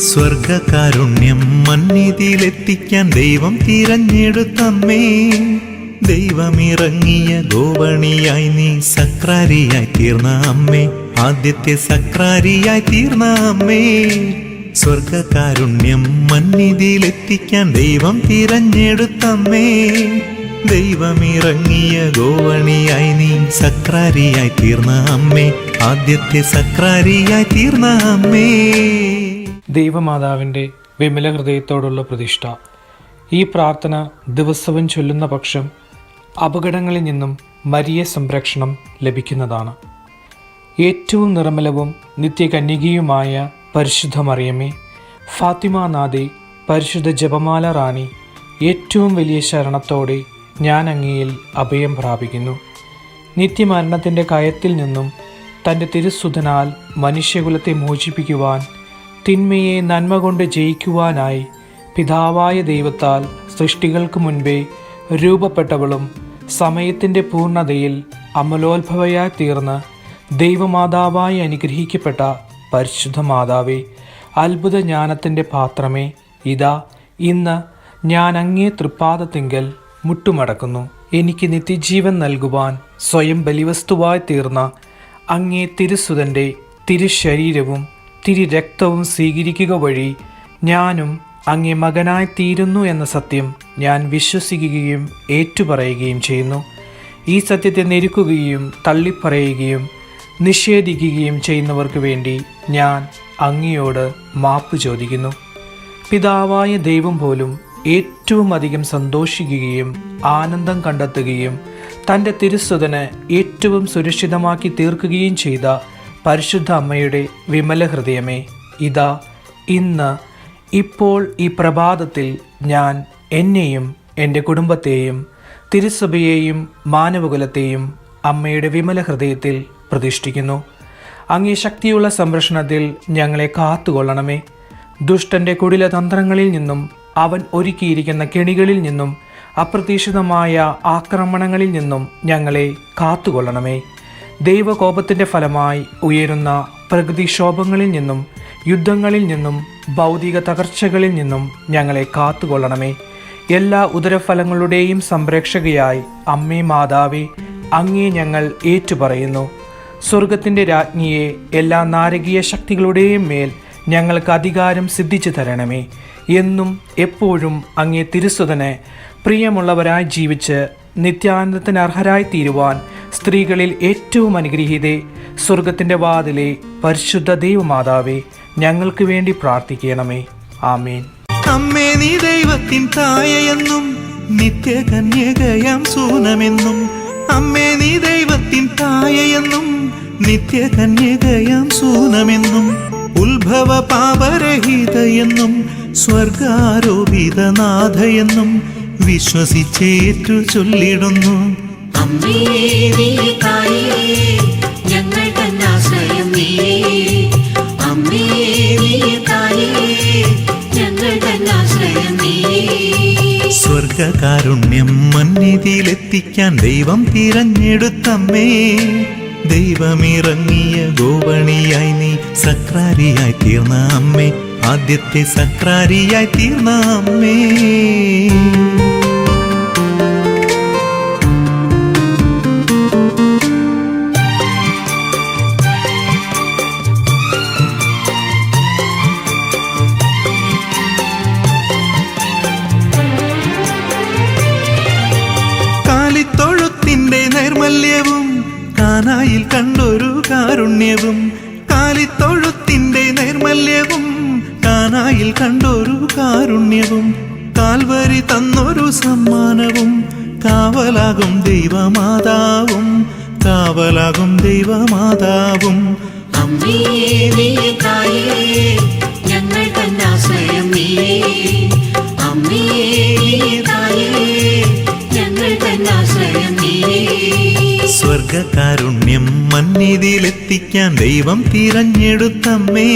സ്വർഗകാരുണ്യം മന്നിതിയിലെത്തിക്കാൻ ദൈവം തിരഞ്ഞെടുത്തമ്മേ. ദൈവമിറങ്ങിയ ഗോവണിയായി നീ സക്രാരിയായി തീർന്ന അമ്മേ, ആദ്യത്തെ സക്രാരിയായി തീർന്ന അമ്മേ. സ്വർഗകാരുണ്യം മന്നിതിയിലെത്തിക്കാൻ ദൈവം തിരഞ്ഞെടുത്തമ്മേ. ദൈവമിറങ്ങിയ ഗോവണിയായി നീ സക്രാരിയായി തീർന്ന അമ്മേ, ആദ്യത്തെ സക്രാരിയായി തീർന്ന അമ്മേ. ദൈവമാതാവിൻ്റെ വിമല ഹൃദയത്തോടുള്ള പ്രതിഷ്ഠ. ഈ പ്രാർത്ഥന ദിവസവും ചൊല്ലുന്ന പക്ഷം അപകടങ്ങളിൽ നിന്നും മരിയ സംരക്ഷണം ലഭിക്കുന്നതാണ്. ഏറ്റവും നിർമ്മലവും നിത്യകന്യകയുമായ പരിശുദ്ധ മറിയമേ, ഫാത്തിമാനാഥേ, പരിശുദ്ധ ജപമാല റാണി, ഏറ്റവും വലിയ ശരണത്തോടെ ഞാൻ അങ്ങയിൽ അഭയം പ്രാപിക്കുന്നു. നിത്യമരണത്തിൻ്റെ കയത്തിൽ നിന്നും തൻ്റെ തിരുസുതനാൽ മനുഷ്യകുലത്തെ മോചിപ്പിക്കുവാൻ, തിന്മയെ നന്മ കൊണ്ട് ജയിക്കുവാനായി പിതാവായ ദൈവത്താൽ സൃഷ്ടികൾക്ക് മുൻപേ രൂപപ്പെട്ടവളും സമയത്തിൻ്റെ പൂർണ്ണതയിൽ അമലോത്ഭവയായി തീർന്ന് ദൈവമാതാവായി അനുഗ്രഹിക്കപ്പെട്ട പരിശുദ്ധ മാതാവേ, അത്ഭുത ജ്ഞാനത്തിൻ്റെ പാത്രമേ, ഇതാ ഇന്ന് ഞാൻ അങ്ങേ തൃപ്പാദത്തിങ്കൽ മുട്ടുമടക്കുന്നു. എനിക്ക് നിത്യജീവൻ നൽകുവാൻ സ്വയം ബലിവസ്തുവായി തീർന്ന അങ്ങേ തിരുസുതൻ്റെ തിരുശരീരവും തിരുരക്തവും സ്വീകരിക്കുക വഴി ഞാനും അങ്ങേ മകനായി തീരുന്നു എന്ന സത്യം ഞാൻ വിശ്വസിക്കുകയും ഏറ്റുപറയുകയും ചെയ്യുന്നു. ഈ സത്യത്തെ ഞെരുക്കുകയും തള്ളിപ്പറയുകയും നിഷേധിക്കുകയും ചെയ്യുന്നവർക്ക് വേണ്ടി ഞാൻ അങ്ങയോട് മാപ്പ് ചോദിക്കുന്നു. പിതാവായ ദൈവം പോലും ഏറ്റവും അധികം സന്തോഷിക്കുകയും ആനന്ദം കണ്ടെത്തുകയും തൻ്റെ തിരുസുതന് ഏറ്റവും സുരക്ഷിതമാക്കി തീർക്കുകയും ചെയ്ത പരിശുദ്ധ അമ്മയുടെ വിമല ഹൃദയമേ, ഇതാ ഇന്ന് ഇപ്പോൾ ഈ പ്രഭാതത്തിൽ ഞാൻ എന്നെയും എൻ്റെ കുടുംബത്തെയും തിരുസഭയെയും മാനവകുലത്തെയും അമ്മയുടെ വിമല ഹൃദയത്തിൽ പ്രതിഷ്ഠിക്കുന്നു. അങ്ങേ ശക്തിയുള്ള സംരക്ഷണത്തിൽ ഞങ്ങളെ കാത്തുകൊള്ളണമേ. ദുഷ്ടൻ്റെ കുടിലതന്ത്രങ്ങളിൽ നിന്നും അവൻ ഒരുക്കിയിരിക്കുന്ന കെണികളിൽ നിന്നും അപ്രതീക്ഷിതമായ ആക്രമണങ്ങളിൽ നിന്നും ഞങ്ങളെ കാത്തുകൊള്ളണമേ. ദൈവകോപത്തിൻ്റെ ഫലമായി ഉയരുന്ന പ്രകൃതിക്ഷോഭങ്ങളിൽ നിന്നും യുദ്ധങ്ങളിൽ നിന്നും ഭൗതിക തകർച്ചകളിൽ നിന്നും ഞങ്ങളെ കാത്തുകൊള്ളണമേ. എല്ലാ ഉദരഫലങ്ങളുടെയും സംരക്ഷകയായി അമ്മേ മാതാവേ, അങ്ങേ ഞങ്ങൾ ഏറ്റുപറയുന്നു. സ്വർഗത്തിൻ്റെ രാജ്ഞിയെ, എല്ലാ നാരകീയ ശക്തികളുടെയും മേൽ ഞങ്ങൾക്ക് അധികാരം സിദ്ധിച്ചു തരണമേ. എന്നും എപ്പോഴും അങ്ങേ തിരുസുതന് പ്രിയമുള്ളവരായി ജീവിച്ച് നിത്യാനന്ദത്തിന് അർഹരായി തീരുവാൻ സ്ത്രീകളിൽ ഏറ്റവും അനുഗ്രഹീതേ, സ്വർഗത്തിൻ്റെ വാതിലെ പരിശുദ്ധ ദൈവമാതാവേ, ഞങ്ങൾക്ക് വേണ്ടി പ്രാർത്ഥിക്കണമേ. ആമേൻ. അമ്മേ, നീ ദൈവത്തിൻ തായയെന്നും നിത്യകന്യകയാം സൂനമെന്നും. അമ്മേ, നീ ദൈവത്തിൻ തായയെന്നും നിത്യകന്യകയാം സൂനമെന്നും. ഉത്ഭവ പാപരഹിതയെന്നും സ്വർഗാരോപിതനാഥയെന്നും വിശ്വസിച്ചേറ്റു ചൊല്ലിടുന്നു. അമ്മേ, നീ തായേ, ഞങ്ങൾ തന്നാശ്രയം നീയേ. അമ്മേ, നീ തായേ, ഞങ്ങൾ തന്നാശ്രയം നീയേ. സ്വർഗകാരുണ്യം മന്നിതിയിലെത്തിക്കാൻ ദൈവം തിരഞ്ഞെടുത്തമ്മേ. ദൈവമിറങ്ങിയ ഗോവണിയായി നീ സക്രാരിയായി തീർന്ന അമ്മേ, ആദ്യത്തെ സക്രാരിയായി തീർന്ന അമ്മേ. കാലിത്തൊഴുത്തിൻ്റെ നൈർമല്യവും കാനായിൽ കണ്ടൊരു കാരുണ്യവും. കാലിത്തൊഴുത്തിൻ്റെ നൈർമല്യവും കാനായിൽ കണ്ടൊരു കാരുണ്യവും. കാൽവരി തന്നൊരു സമ്മാനവും കാവലാകും ദൈവമാതാവും, കാവലാകും ദൈവമാതാവും. അമ്മേ, നീ തായേ, ഞങ്ങൾ തന്നാശ്രയം നീയേ. അമ്മേ, നീ തായേ, ഞങ്ങൾ തന്നാശ്രയം നീയേ. സ്വർഗകാരുണ്യം മന്നിതിയിലെത്തിക്കാൻ ദൈവം തിരഞ്ഞെടുത്തമ്മേ.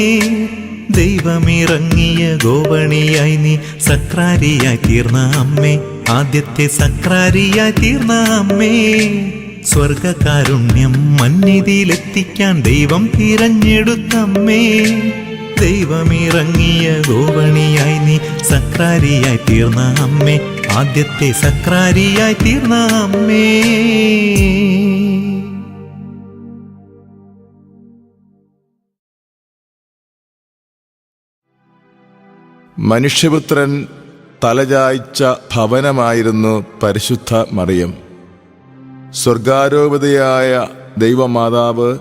ദൈവമിറങ്ങിയ ഗോവണിയായി നീ സക്രാരിയായി തീർന്ന അമ്മേ, ആദ്യത്തെ സക്രാരിയായി തീർന്ന അമ്മേ. സ്വർഗകാരുണ്യം മന്നിതിയിലെത്തിക്കാൻ ദൈവം തിരഞ്ഞെടുത്തമ്മേ. ദൈവമിറങ്ങിയ ഗോവണിയായി നീ സക്രാരിയായി തീർന്ന അമ്മേ, ആദ്യത്തെ സക്രാരിയായി തീർന്ന അമ്മേ. മനുഷ്യപുത്രൻ തലചായ്ച്ച ഭവനമായിരുന്നു പരിശുദ്ധ മറിയം. സ്വർഗാരോപിതയായ ദൈവമാതാവ്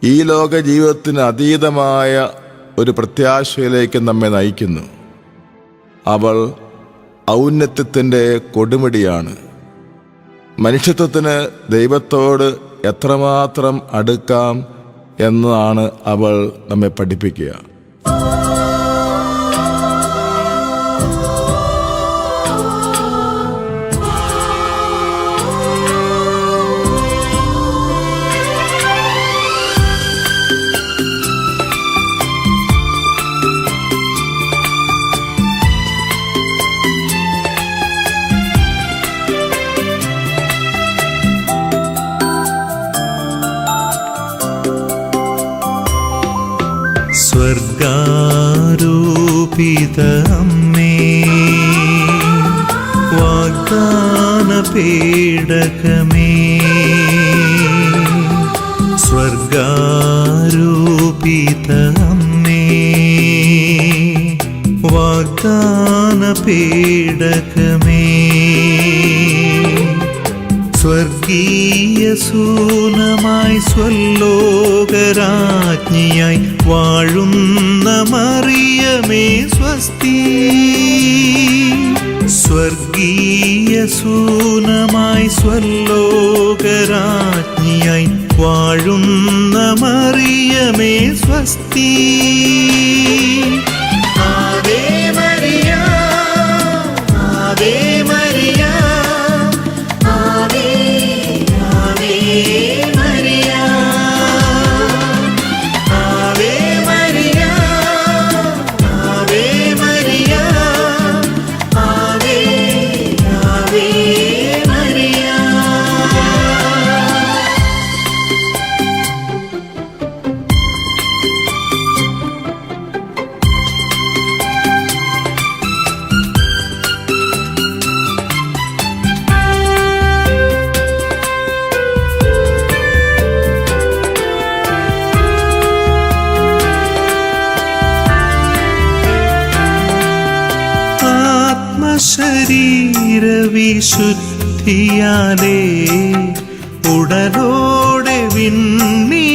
ഈ ലോക ജീവിതത്തിന് അതീതമായ ഒരു പ്രത്യാശയിലേക്ക് നമ്മെ നയിക്കുന്നു. അവൾ ഔന്നത്യത്തിൻ്റെ കൊടുമുടിയാണ്. മനുഷ്യത്വത്തിന് ദൈവത്തോട് എത്രമാത്രം അടുക്കാം എന്നതാണ് അവൾ നമ്മെ പഠിപ്പിക്കുക. സ്വർഗാരോപിത അമ്മേ, വാഗ്ദാന പേടകമേ, സ്വർഗാരോപിത അമ്മേ, വാഗ്ദാന പേടകമേ, സ്വർഗീയ സൂനമായി സ്വലോകരാജ്ഞിയായി വാഴുന്ന മറിയമേ സ്വസ്തി. സ്വർഗീയ സൂനമായി സ്വലോകരാജ്ഞിയായി വാഴുന്ന മറിയമേ സ്വസ്തി. ആവേ മരിയ, ആവേ മരിയ, ആവേ Ave Maria, Ave Maria, Ave Maria, ആവേ ആവേ മരിയ. ആത്മശരീരവിശുദ്ധിയാലേ ഉടലോടെ വിണ്ണിലുയർത്തി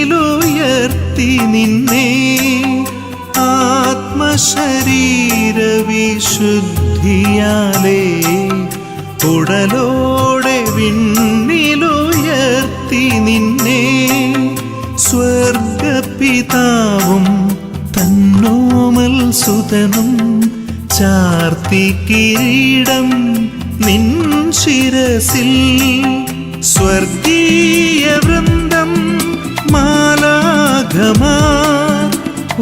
നിന്നെ. ആത്മശരീരവിശുദ്ധിയാലേ ഉടലോടെ വിണ്ണിലുയർത്തി നിന്നെ. സ്വർഗപിതാവും തന്നോമൽ സുതനും ചാർത്തി കിരീടം നിൻ ശിരസിൽ. സ്വർഗീയ വൃന്ദം മാലാഖമാർ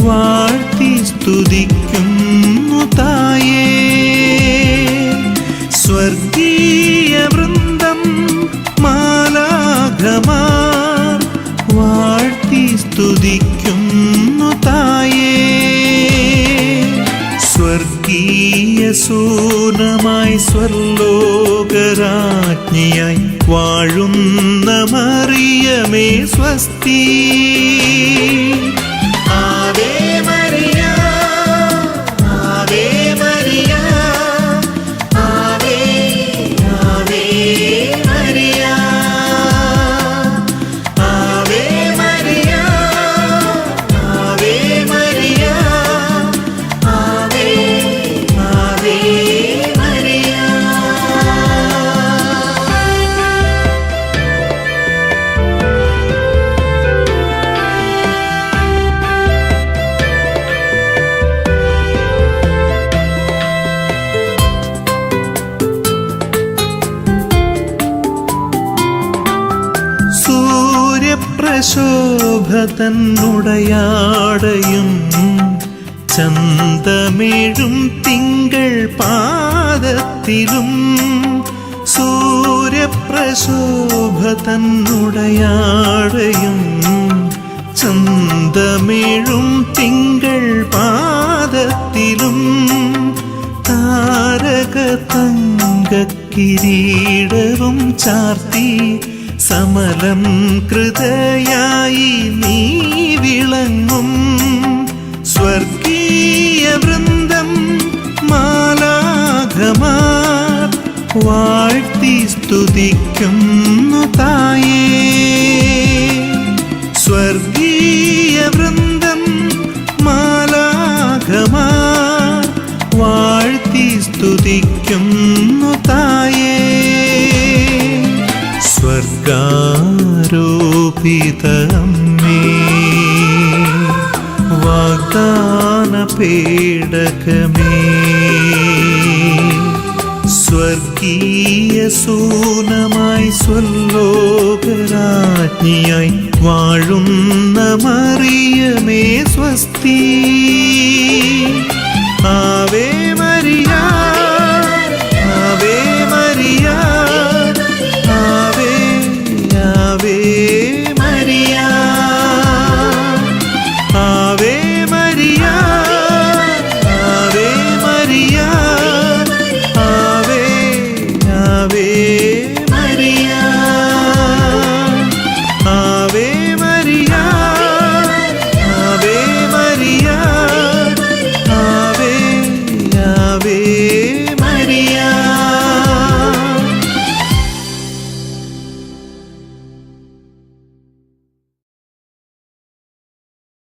വാഴ്ത്തി സ്തുതിക്കുന്നു തായേ. സ്വർഗീയ വൃന്ദം മാലാഖമാർ വാഴ്ത്തി സ്തുതിക്കുന്നു തായേ. സ്വർഗീയ സൂനമായി സ്വർലോകരാജ്ഞിയായി വാഴുന്ന മറിയമേ സ്വസ്തി. ആവേ മരിയ, ആവേ മരിയ, ആവേ Ave Maria, Ave Maria, Ave Maria, ആവേ ആവേ മരിയ. സൂര്യപ്രശോഭ തന്നുടയാടയും ചന്തമേഴും തിങ്കൾ പാദത്തിലും. സൂര്യപ്രശോഭ തന്നുടയാടയും ചന്തമേഴും തിങ്കൾ പാദത്തിലും താരക തങ്ക കിരീടവും ചാർത്തി സമലം കൃതയായി നീ വിളങ്ങും സ്വർഗീയ വൃന്ദം മാലാഖമാർ വാഴ്ത്തി സ്തുതിക്കുന്നു തായേ. സ്വർഗീയ വൃന്ദം മാലാഖമാർ വാഴ്ത്തി സ്തുതിക്കുന്നു തായേ. സ്വർഗാരോപിത അമ്മേ, വാഗ്ദാന പേടകമേ, സ്വർഗീയ സൂനമായി സ്വലോകരാജ്ഞിയായി വാഴുന്ന മറിയമേ സ്വസ്തി.